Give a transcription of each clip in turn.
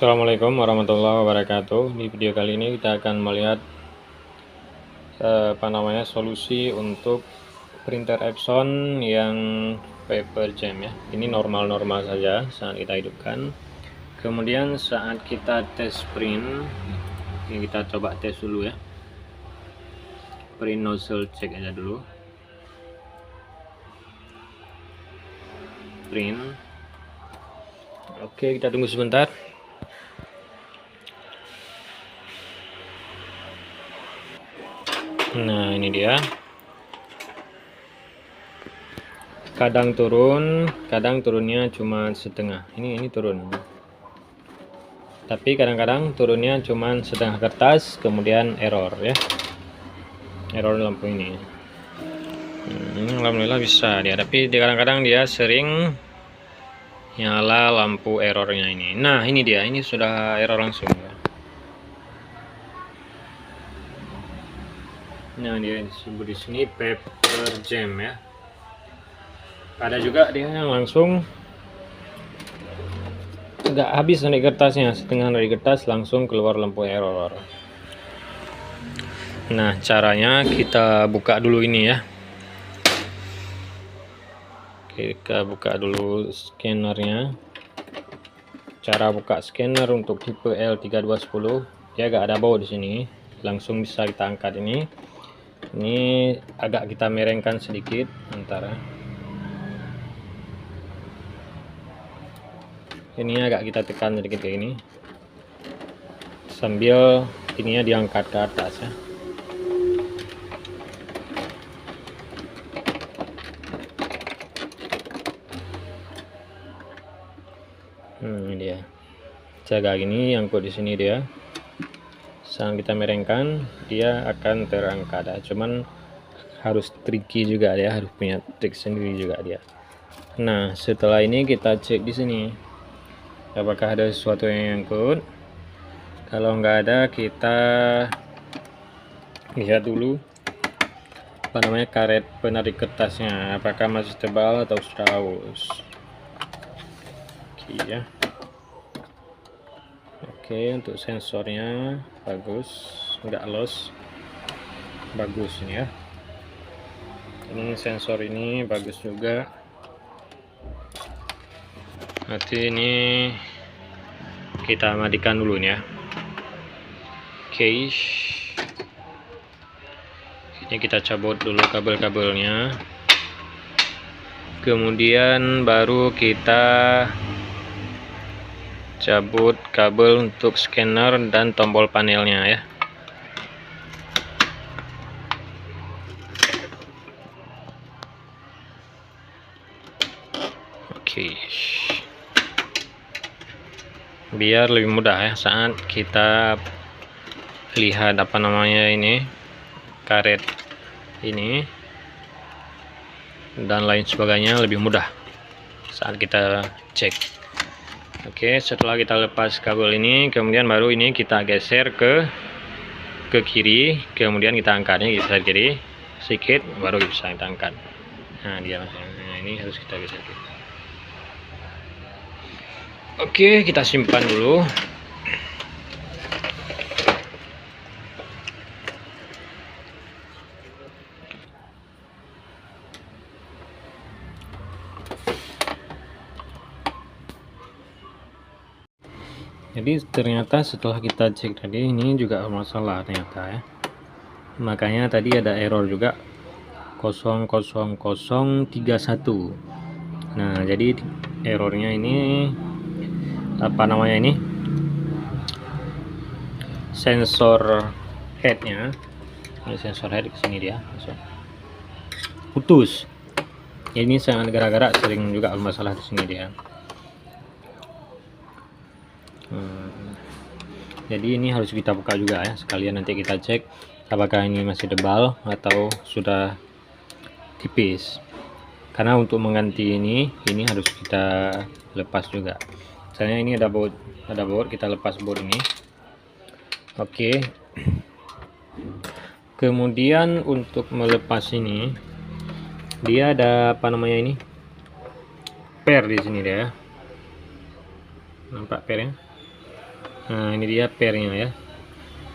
Assalamualaikum warahmatullahi wabarakatuh. Di video kali ini kita akan melihat solusi untuk printer Epson yang paper jam ya. Ini normal-normal saja saat kita hidupkan. Kemudian saat kita tes print, ini kita coba tes dulu ya. Print nozzle cek aja dulu. Print. Oke, kita tunggu sebentar. Nah, ini dia. Kadang turun, kadang turunnya cuma setengah. Ini turun. Tapi kadang-kadang turunnya cuma setengah kertas, kemudian error ya. Error lampu ini. Alhamdulillah bisa dia, tapi kadang-kadang dia sering nyala lampu errornya ini. Nah, ini dia. Ini sudah error langsung ya. Nah, dia disebut di sini paper jam ya. Ada juga dia yang langsung nggak habis dari kertasnya, setengah dari kertas langsung keluar lampu error. Nah, caranya kita buka dulu ini ya. Kita buka dulu scannernya. Cara buka scanner untuk tipe L3210, dia agak ada baut di sini. Langsung bisa kita angkat ini. Ini agak kita miringkan sedikit antara. Ini agak kita tekan sedikit kayak ini. Sambil ininya diangkat ke atas ya. Ini dia. Jaga gini, angkut di sini dia. Saat kita miringkan, dia akan terangkat ya. Cuman harus tricky juga dia, harus punya trik sendiri juga dia. Nah, setelah ini kita cek di sini. Apakah ada sesuatu yang nyangkut? Kalau nggak ada, kita lihat dulu karet penarik kertasnya, apakah masih tebal atau sudah aus. Oke ya. Oke, untuk sensornya bagus, nggak loss, bagus ini ya. Ini sensor ini bagus juga. Nanti ini kita matikan dulu nih ya. Case. Ini kita cabut dulu kabel-kabelnya. Kemudian baru kita cabut kabel untuk scanner dan tombol panelnya ya. Oke. Biar lebih mudah ya saat kita lihat ini karet ini dan lain sebagainya, lebih mudah saat kita cek. Oke, setelah kita lepas kabel ini, kemudian baru ini kita geser ke kiri, kemudian kita angkatnya geser kiri sedikit, baru bisa kita angkat. Nah, dia nah, ini harus kita geser kiri. Oke, kita simpan dulu. Jadi ternyata setelah kita cek tadi, ini juga masalah ternyata ya. Makanya tadi ada error juga 00031. Nah, jadi errornya ini ini sensor headnya. Ini sensor head kesini dia putus. Ini sangat gara-gara sering juga masalah di sini dia. Jadi ini harus kita buka juga ya, sekalian nanti kita cek apakah ini masih tebal atau sudah tipis. Karena untuk mengganti ini harus kita lepas juga. Misalnya ini ada baut, kita lepas baut ini. Oke. Kemudian untuk melepas ini, dia ada ini per di sini dia. Nampak pernya? Nah, ini dia pernya ya.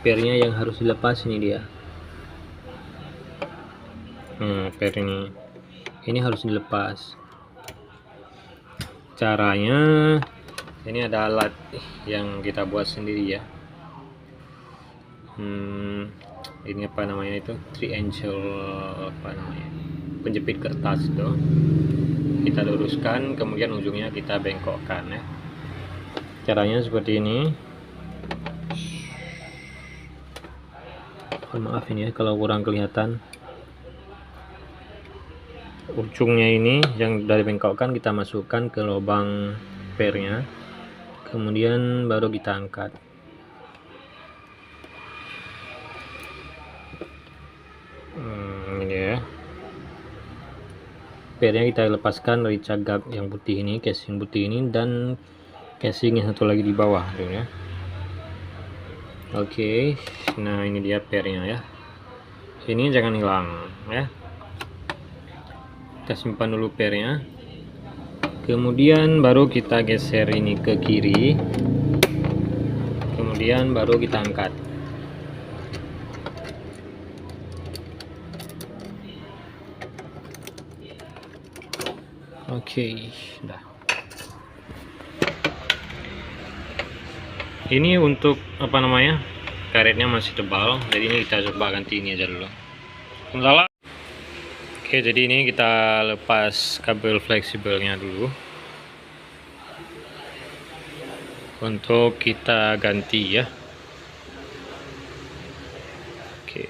Pernya yang harus dilepas ini dia. Per ini harus dilepas. Caranya, ini ada alat yang kita buat sendiri ya. Ini apa namanya itu? Triangle apa namanya? Penjepit kertas itu. Kita luruskan, kemudian ujungnya kita bengkokkan ya. Caranya seperti ini. Maaf ini ya kalau kurang kelihatan. Ujungnya ini yang dari bengkokkan kita masukkan ke lubang pernya, kemudian baru kita angkat. Ini ya, pernya kita lepaskan dari cagak yang putih ini, casing putih ini, dan casing yang satu lagi di bawah tuh ya. Oke, nah ini dia pernya ya. Ini jangan hilang ya. Kita simpan dulu pernya, kemudian baru kita geser ini ke kiri, kemudian baru kita angkat. Oke, dah. Ini untuk apa namanya, karetnya masih tebal, jadi ini kita coba ganti ini aja dulu. Salah. Oke, jadi ini kita lepas kabel fleksibelnya dulu untuk kita ganti ya. Oke,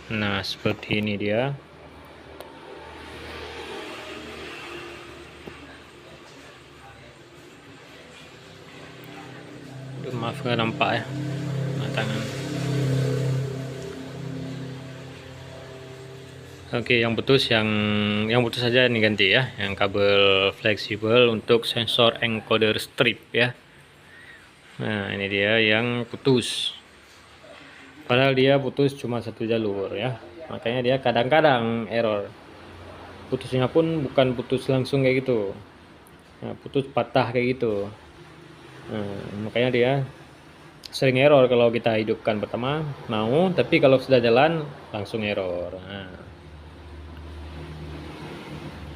nah seperti ini dia. Maaf nggak nampak ya tangan. Oke, yang putus saja ini ganti ya, yang kabel fleksibel untuk sensor encoder strip ya. Nah, ini dia yang putus. Padahal dia putus cuma satu jalur ya, makanya dia kadang-kadang error. Putusnya pun bukan putus langsung kayak gitu, nah, putus patah kayak gitu. Nah, makanya dia sering error kalau kita hidupkan pertama mau, tapi kalau sudah jalan langsung error. Nah,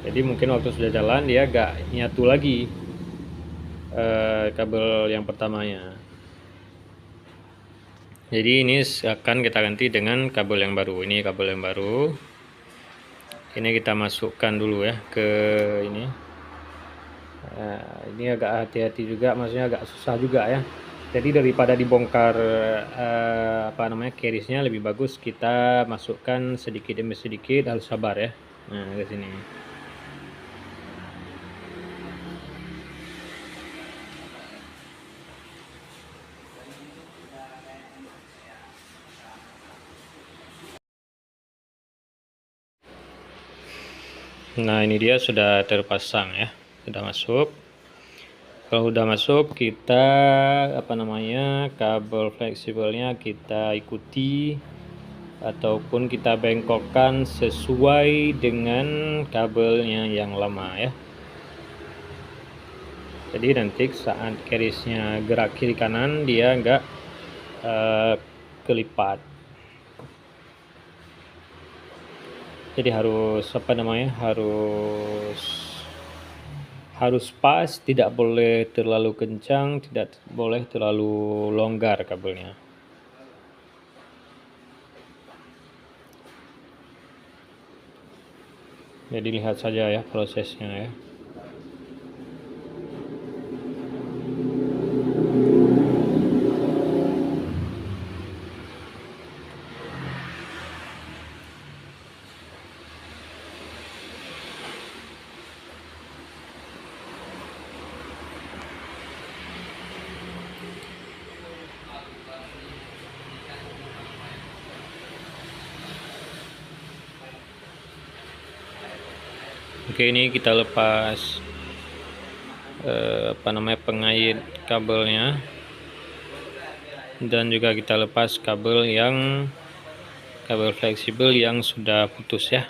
jadi mungkin waktu sudah jalan dia gak nyatu lagi kabel yang pertamanya. Jadi ini akan kita ganti dengan kabel yang baru. Ini kabel yang baru. Ini kita masukkan dulu ya ke ini. Ini agak hati-hati juga, maksudnya agak susah juga ya. Jadi daripada dibongkar apa namanya kerisnya, lebih bagus kita masukkan sedikit demi sedikit, harus sabar ya. Nah, ke sini. Nah, ini dia sudah terpasang ya, sudah masuk. Kalau sudah masuk, kita apa namanya kabel fleksibelnya kita ikuti ataupun kita bengkokkan sesuai dengan kabelnya yang lama ya. Jadi nanti saat kerisnya gerak kiri kanan, dia enggak kelipat. Jadi harus apa namanya, harus pas, tidak boleh terlalu kencang, tidak boleh terlalu longgar kabelnya. Jadi lihat saja ya prosesnya ya. Oke, ini kita lepas apa namanya pengait kabelnya, dan juga kita lepas kabel fleksibel yang sudah putus ya.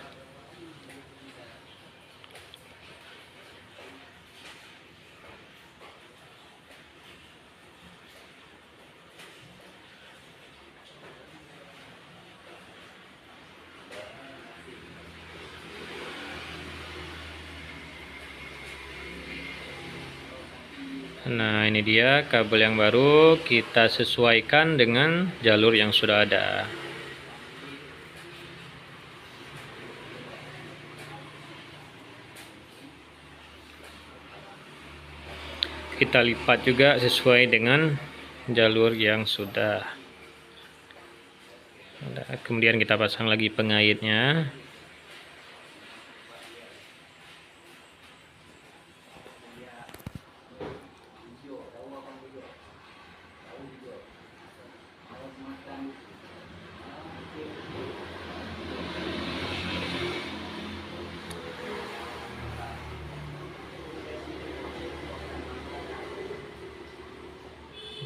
Nah, ini dia kabel yang baru, kita sesuaikan dengan jalur yang sudah ada. Kita lipat juga sesuai dengan jalur yang sudah ada. Kemudian kita pasang lagi pengaitnya.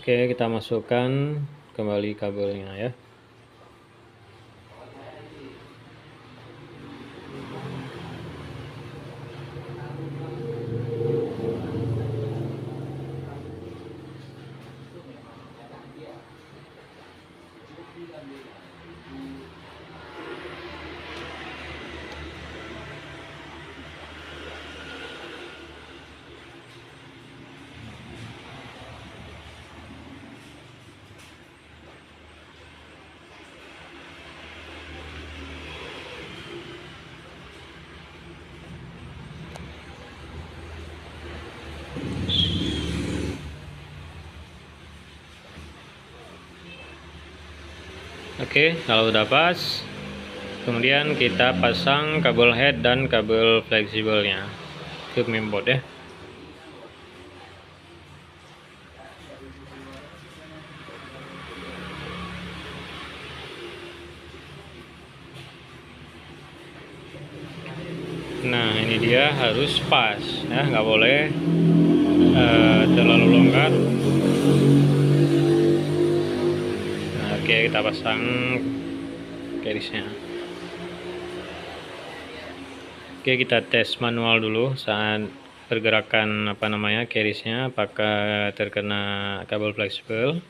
Oke, kita masukkan kembali kabelnya ya. Oke, kalau udah pas, kemudian kita pasang kabel head dan kabel fleksibelnya ke mainboard ya. Nah, ini dia harus pas ya, nggak boleh terlalu longgar. Nah, oke, kita pasang garisnya. Oke, kita tes manual dulu saat pergerakan garisnya apakah terkena kabel fleksibel.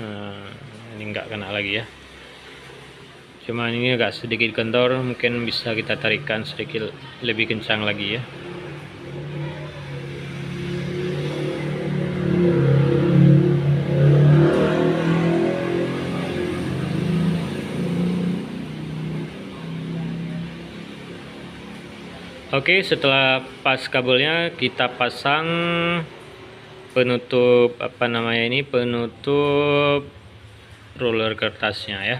Nah, ini nggak kena lagi ya. Cuma ini agak sedikit kendor, mungkin bisa kita tarikan sedikit lebih kencang lagi ya. Oke, setelah pas kabelnya kita pasang penutup penutup roller kertasnya ya.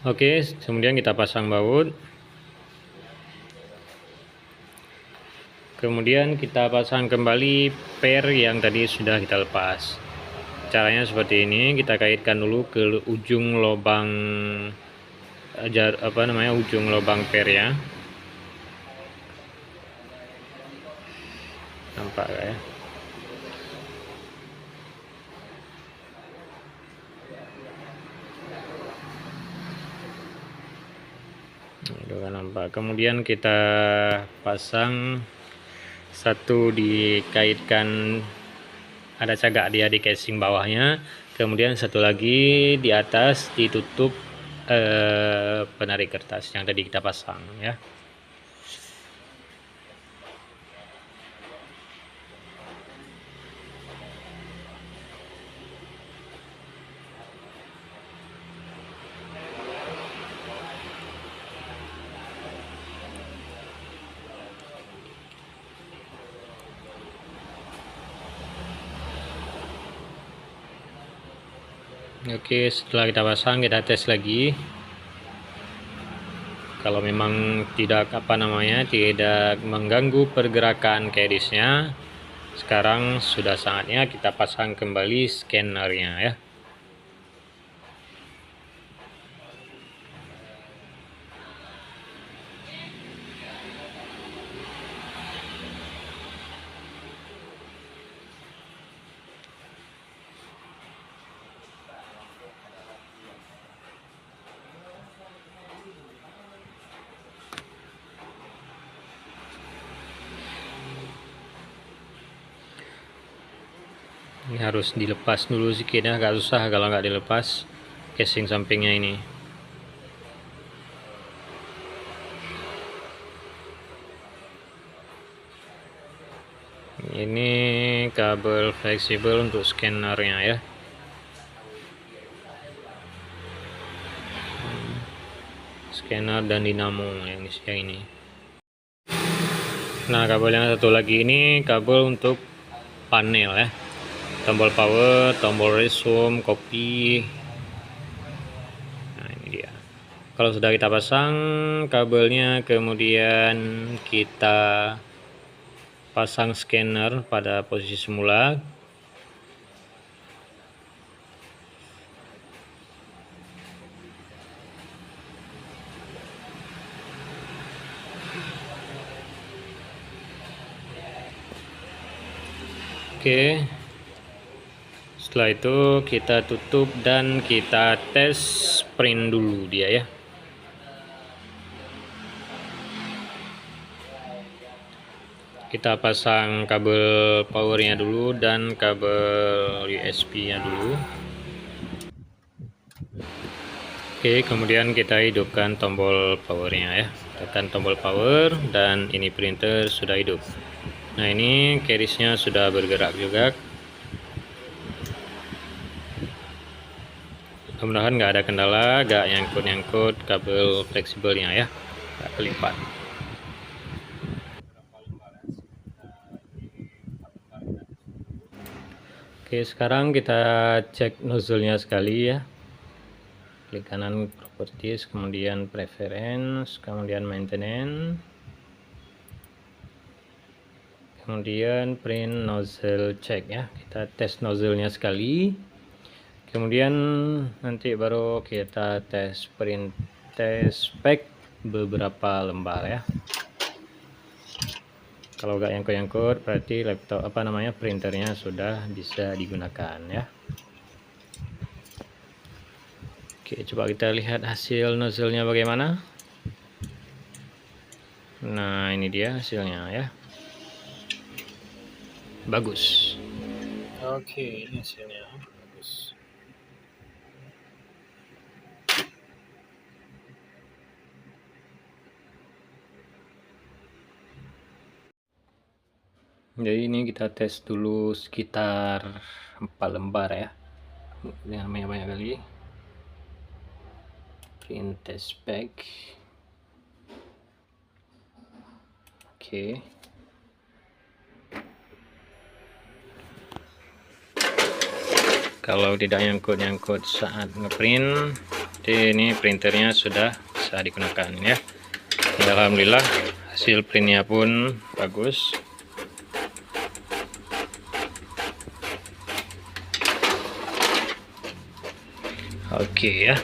Oke, kemudian kita pasang baut. Kemudian kita pasang kembali per yang tadi sudah kita lepas. Caranya seperti ini, kita kaitkan dulu ke ujung lubang ujung lubang per ya. Nampak ya? Nampak. Kemudian kita pasang satu, dikaitkan ada cagak dia di casing bawahnya, kemudian satu lagi di atas ditutup penarik kertas yang tadi kita pasang ya. Oke, setelah kita pasang kita tes lagi. Kalau memang tidak tidak mengganggu pergerakan carriage-nya, sekarang sudah saatnya kita pasang kembali scannernya ya. Ini harus dilepas dulu sedikit ya, agak susah kalau nggak dilepas casing sampingnya ini. Ini kabel fleksibel untuk scannernya ya. Scanner dan dinamo yang ini. Nah, kabel yang satu lagi ini kabel untuk panel ya. Tombol power, tombol resume, kopi. Nah, ini dia. Kalau sudah kita pasang kabelnya, kemudian kita pasang scanner pada posisi semula. Oke. Setelah itu kita tutup dan kita tes print dulu dia ya. Kita pasang kabel powernya dulu dan kabel USB-nya dulu. Oke, kemudian kita hidupkan tombol powernya ya. Tekan tombol power dan ini printer sudah hidup. Nah, ini carriage-nya sudah bergerak juga. Mudah-mudahan nggak ada kendala, nggak nyangkut-nyangkut kabel fleksibelnya ya, nggak kelipat. Oke, sekarang kita cek nozzle-nya sekali ya. Klik kanan properties, kemudian preference, kemudian maintenance, kemudian print nozzle check ya. Kita tes nozzle-nya sekali, kemudian nanti baru kita tes print test spek beberapa lembar ya. Kalau nggak nyangkut-nyangkut berarti laptop printernya sudah bisa digunakan ya. Oke, coba kita lihat hasil nozzle-nya bagaimana. Nah, ini dia hasilnya ya. Bagus. Oke, ini hasilnya bagus. Jadi ini kita tes dulu sekitar 4 lembar ya. Dengan banyak-banyak kali. Print test spec. Oke. Kalau tidak nyangkut-nyangkut saat ngeprint, ini printernya sudah bisa digunakan ya. Alhamdulillah hasil printnya pun bagus. Oke ya,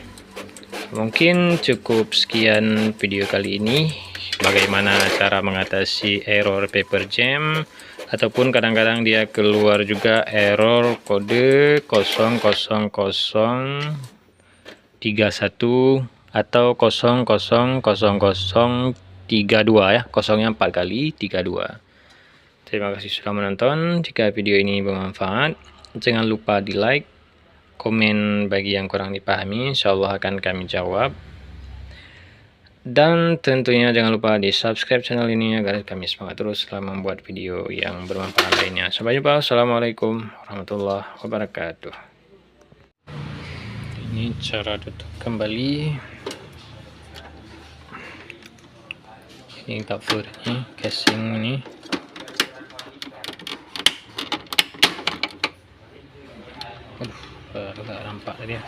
mungkin cukup sekian video kali ini. Bagaimana cara mengatasi error paper jam, ataupun kadang-kadang dia keluar juga error kode 00031 atau 00032 ya, kosongnya 4 kali 32. Terima kasih sudah menonton. Jika video ini bermanfaat, jangan lupa di like, komen bagi yang kurang dipahami, insyaallah akan kami jawab. Dan tentunya jangan lupa di subscribe channel ini agar kami semangat terus dalam membuat video yang bermanfaat lainnya. Sampai jumpa. Assalamualaikum warahmatullahi wabarakatuh. Ini cara tutup kembali. Ini cover ini, casing ini. Aduh, baru nggak nampak tadi ya.